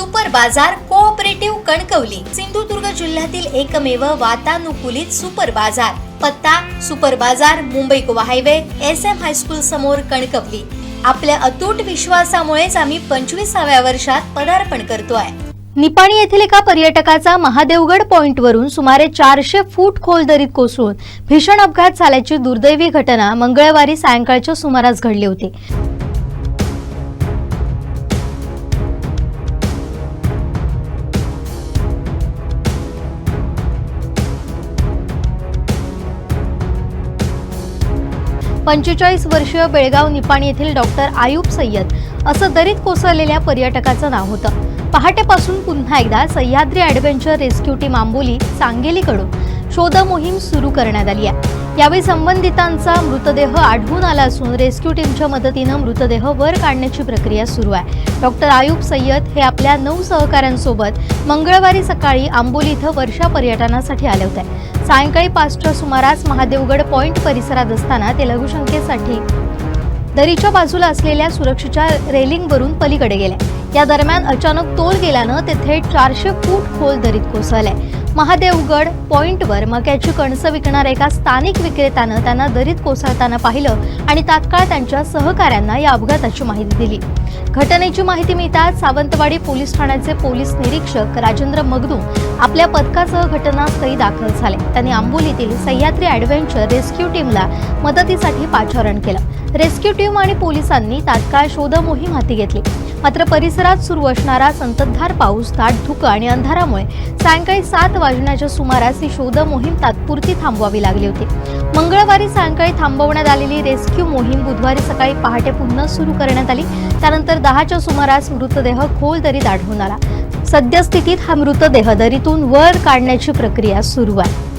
Super बाजार cooperative Kankavli Sindhudurg जिल्ह्यातील एकमेव वातानुकूलित सुपर बाजार। पत्ता सुपर बाजार Mumbai Goa highway SM high school समोर कणकवली। आपल्या अतूट विश्वासामुळेच आम्ही 25व्या वर्षात पदार्पण करतोय। निपाणी येथील एका पर्यटकाचा महादेवगड पॉइंट वरून सुमारे 400 फूट खोल दरीत कोसळून भीषण अपघात झाल्याची दुर्दैवी घटना मंगळवारी सायंकाळच्या सुमारास घडली होती। पंचेचाळीस वर्षीय बेळगाव निपाणी येथील डॉक्टर आयुब सय्यद असं दरीत कोसळलेल्या पर्यटकाचं नाव होतं। पहाटेपासून पुन्हा एकदा Sahyadri adventure rescue team Amboli सांगेलीकडून शोध मोहीम सुरू करण्यात आली आहे। यावेळी संबंधितांचा मृतदेह आढळून आला असून रेस्क्यू टीमच्या मदतीने मृतदेह वर काढण्याची प्रक्रिया सुरू आहे। डॉक्टर आयुब सय्यद हे आपल्या 9 सहकाऱ्यांसोबत मंगळवारी सकाळी आंबोली इथं वर्षा पर्यटनासाठी आले होते। सायंकाळी 5च्या सुमारास महादेवगड पॉइंट परिसरात असताना ते लघुशंकेसाठी दरीच्या बाजूला असलेल्या सुरक्षेच्या रेलिंगवरून पलीकडे गेले। या दरम्यान अचानक तोल गेल्यानं ते थेट 400 फूट खोल दरीत कोसळले। महादेवगड पॉइंटवर मक्याची कणसं विकणाऱ्या एका स्थानिक विक्रेत्यानं त्यांना दरीत कोसळताना पाहिलं आणि तात्काळ त्यांच्या सहकाऱ्यांना या अपघाताची माहिती दिली। घटनेची माहिती मिळताच सावंतवाडी पोलीस ठाण्याचे पोलीस निरीक्षक राजेंद्र मगदूम आपल्या पथकासह घटनास्थळी दाखल झाले। त्यांनी आंबोलीतील सह्याद्री ॲडव्हेंचर रेस्क्यू टीमला मदतीसाठी पाचारण केलं। रेस्क्यू टीम आणि पोलिसांनी तात्काळ शोध मोहीम हाती घेतली। मात्र परिसरात सुरू असणारा संततधार पाऊस, दाट धुकं आणि अंधारामुळे सायंकाळी 7 वाजण्याच्या सुमारास ही शोध मोहीम तात्पुरती थांबवावी लागली होती। मंगळवारी सायंकाळी थांबवण्यात आलेली रेस्क्यू मोहीम बुधवारी सकाळी पहाटे पुन्हा सुरू करण्यात आली। त्यानंतर 10च्या सुमारास मृतदेह खोल दरीत आढळून आला। सद्यस्थितीत हा मृतदेह दरीतून वर काढण्याची प्रक्रिया सुरू आहे।